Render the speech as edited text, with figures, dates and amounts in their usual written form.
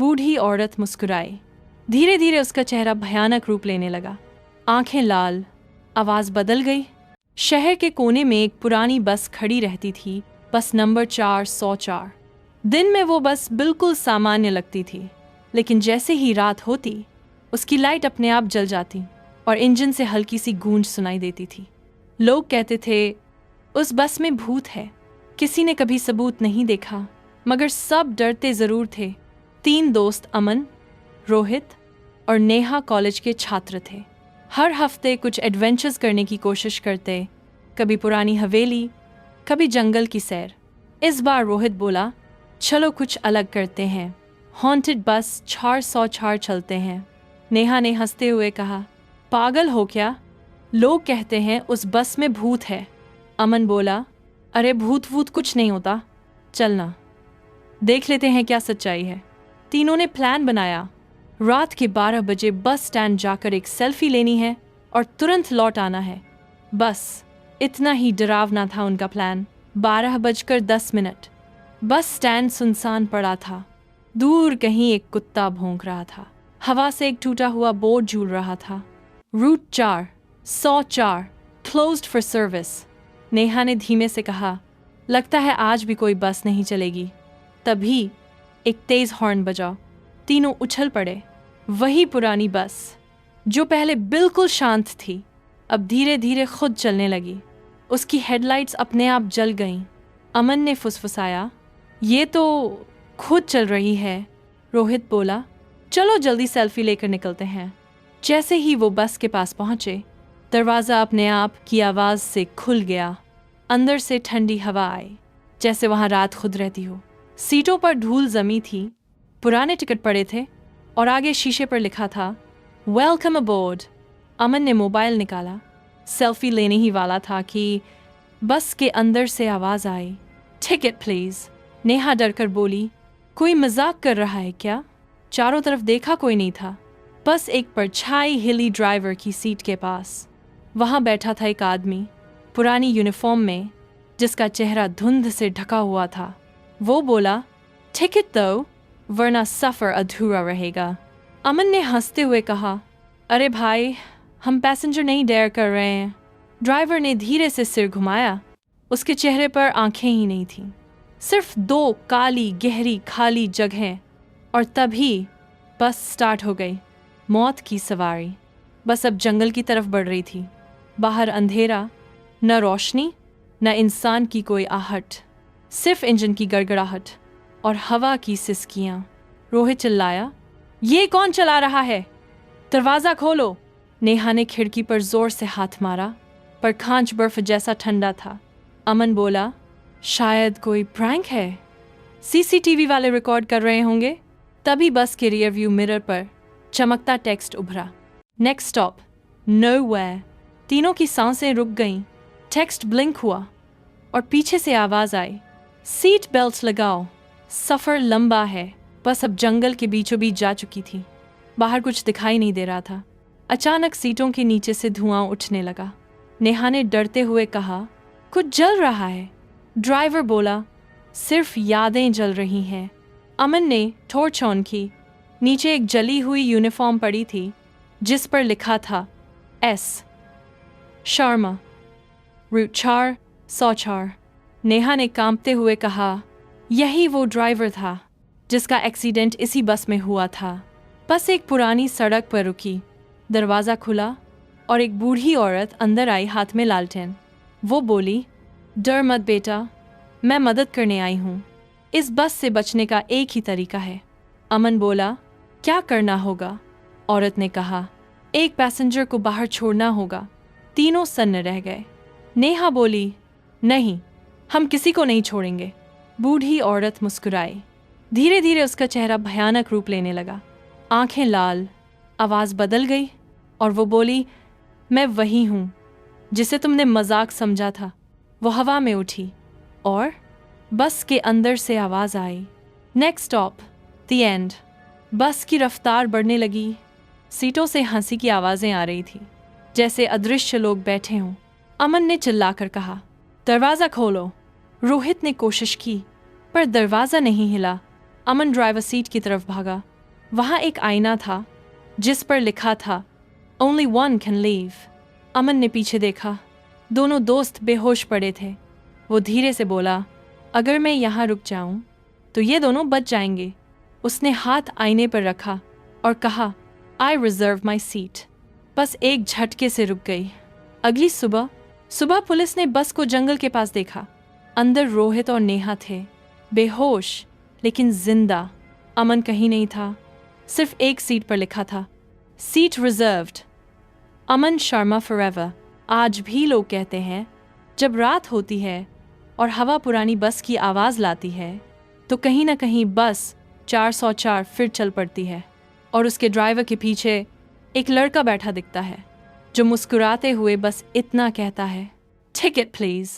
बूढ़ी औरत मुस्कुराई। धीरे धीरे उसका चेहरा भयानक रूप लेने लगा। आंखें लाल, आवाज़ बदल गई। शहर के कोने में एक पुरानी बस खड़ी रहती थी, बस नंबर 404। दिन में वो बस बिल्कुल सामान्य लगती थी, लेकिन जैसे ही रात होती उसकी लाइट अपने आप जल जाती और इंजन से हल्की सी गूंज सुनाई देती थी। लोग कहते थे उस बस में भूत है। किसी ने कभी सबूत नहीं देखा, मगर सब डरते ज़रूर थे। 3 दोस्त अमन, रोहित और नेहा कॉलेज के छात्र थे। हर हफ्ते कुछ एडवेंचर्स करने की कोशिश करते, कभी पुरानी हवेली, कभी जंगल की सैर। इस बार रोहित बोला, चलो कुछ अलग करते हैं, हॉन्टेड बस 404 चलते हैं। नेहा ने हंसते हुए कहा, पागल हो क्या? लोग कहते हैं उस बस में भूत है। अमन बोला, अरे भूत वूत कुछ नहीं होता, चलना देख लेते हैं क्या सच्चाई है। तीनों ने प्लान बनाया। रात के 12 बजे बस स्टैंड जाकर एक सेल्फी लेनी है और तुरंत लौट आना है। बस इतना ही डरावना था उनका प्लान। 12:10 बस स्टैंड सुनसान पड़ा था। दूर कहीं एक कुत्ता भौंक रहा था। हवा से एक टूटा हुआ बोर्ड झूल रहा था, route 404 closed for service. Neha ने धीमे से कहा, लगता है आज भी कोई बस नहीं चलेगी। तभी एक तेज हॉर्न बजा। तीनों उछल पड़े। वही पुरानी बस जो पहले बिल्कुल शांत थी, अब धीरे धीरे खुद चलने लगी। उसकी हेडलाइट्स अपने आप जल गईं। अमन ने फुसफुसाया, ये तो खुद चल रही है। रोहित बोला, चलो जल्दी सेल्फी लेकर निकलते हैं। जैसे ही वो बस के पास पहुंचे, दरवाज़ा अपने आप की आवाज़ से खुल गया। अंदर से ठंडी हवा आई, जैसे वहाँ रात खुद रहती हो। सीटों पर धूल जमी थी, पुराने टिकट पड़े थे और आगे शीशे पर लिखा था, वेलकम अबोर्ड। अमन ने मोबाइल निकाला, सेल्फी लेने ही वाला था कि बस के अंदर से आवाज़ आई, टिकट प्लीज़। नेहा डरकर बोली, कोई मजाक कर रहा है क्या? चारों तरफ देखा, कोई नहीं था, बस एक परछाई हिली ड्राइवर की सीट के पास। वहाँ बैठा था एक आदमी पुरानी यूनिफॉर्म में, जिसका चेहरा धुंध से ढका हुआ था। वो बोला, टिकट दो वरना सफ़र अधूरा रहेगा। अमन ने हंसते हुए कहा, अरे भाई, हम पैसेंजर नहीं डेयर कर रहे हैं। ड्राइवर ने धीरे से सिर घुमाया। उसके चेहरे पर आंखें ही नहीं थीं, सिर्फ 2 काली गहरी खाली जगहें। और तभी बस स्टार्ट हो गई। मौत की सवारी। बस अब जंगल की तरफ बढ़ रही थी। बाहर अंधेरा, न रोशनी न इंसान की कोई आहट, सिर्फ इंजन की गड़गड़ाहट और हवा की सिसकियाँ। रोहित चिल्लाया, ये कौन चला रहा है? दरवाज़ा खोलो। नेहा ने खिड़की पर जोर से हाथ मारा, पर खांच बर्फ जैसा ठंडा था। अमन बोला, शायद कोई प्रैंक है, सीसीटीवी वाले रिकॉर्ड कर रहे होंगे। तभी बस के रियर व्यू मिरर पर चमकता टेक्स्ट उभरा, नेक्स्ट स्टॉप नोवेयर। तीनों की सांसें रुक गईं। टेक्स्ट ब्लिंक हुआ और पीछे से आवाज़ आई, सीट बेल्ट लगाओ, सफ़र लंबा है। बस अब जंगल के बीचों बीच जा चुकी थी। बाहर कुछ दिखाई नहीं दे रहा था। अचानक सीटों के नीचे से धुआं उठने लगा। नेहा ने डरते हुए कहा, कुछ जल रहा है। ड्राइवर बोला, सिर्फ यादें जल रही हैं। अमन ने टॉर्च ऑन की। नीचे एक जली हुई यूनिफॉर्म पड़ी थी, जिस पर लिखा था, एस शर्मा, रूट 404। नेहा ने कांपते हुए कहा, यही वो ड्राइवर था जिसका एक्सीडेंट इसी बस में हुआ था। बस एक पुरानी सड़क पर रुकी। दरवाज़ा खुला और एक बूढ़ी औरत अंदर आई, हाथ में लालटेन। वो बोली, डर मत बेटा, मैं मदद करने आई हूँ। इस बस से बचने का एक ही तरीका है। अमन बोला, क्या करना होगा? औरत ने कहा, एक पैसेंजर को बाहर छोड़ना होगा। तीनों सन्न रह गए। नेहा बोली, नहीं, हम किसी को नहीं छोड़ेंगे। बूढ़ी औरत मुस्कुराई। धीरे धीरे उसका चेहरा भयानक रूप लेने लगा। आंखें लाल, आवाज़ बदल गई और वो बोली, मैं वही हूँ जिसे तुमने मजाक समझा था। वो हवा में उठी और बस के अंदर से आवाज़ आई, नेक्स्ट स्टॉप द एंड। बस की रफ्तार बढ़ने लगी। सीटों से हंसी की आवाज़ें आ रही थी, जैसे अदृश्य लोग बैठे हों। अमन ने चिल्लाकर कहा, दरवाज़ा खोलो। रोहित ने कोशिश की, पर दरवाज़ा नहीं हिला। अमन ड्राइवर सीट की तरफ भागा। वहाँ एक आईना था जिस पर लिखा था ओनली वन कैन लीव। अमन ने पीछे देखा। दोनों दोस्त बेहोश पड़े थे। वो धीरे से बोला, अगर मैं यहाँ रुक जाऊं तो ये दोनों बच जाएंगे। उसने हाथ आईने पर रखा और कहा, आई रिजर्व माई सीट। बस एक झटके से रुक गई। अगली सुबह पुलिस ने बस को जंगल के पास देखा। अंदर रोहित और नेहा थे, बेहोश लेकिन जिंदा। अमन कहीं नहीं था, सिर्फ एक सीट पर लिखा था, सीट रिजर्व्ड, अमन शर्मा फॉरएवर। आज भी लोग कहते हैं जब रात होती है और हवा पुरानी बस की आवाज़ लाती है तो कहीं ना कहीं बस 404 फिर चल पड़ती है और उसके ड्राइवर के पीछे एक लड़का बैठा दिखता है जो मुस्कुराते हुए बस इतना कहता है, टिकट प्लीज़।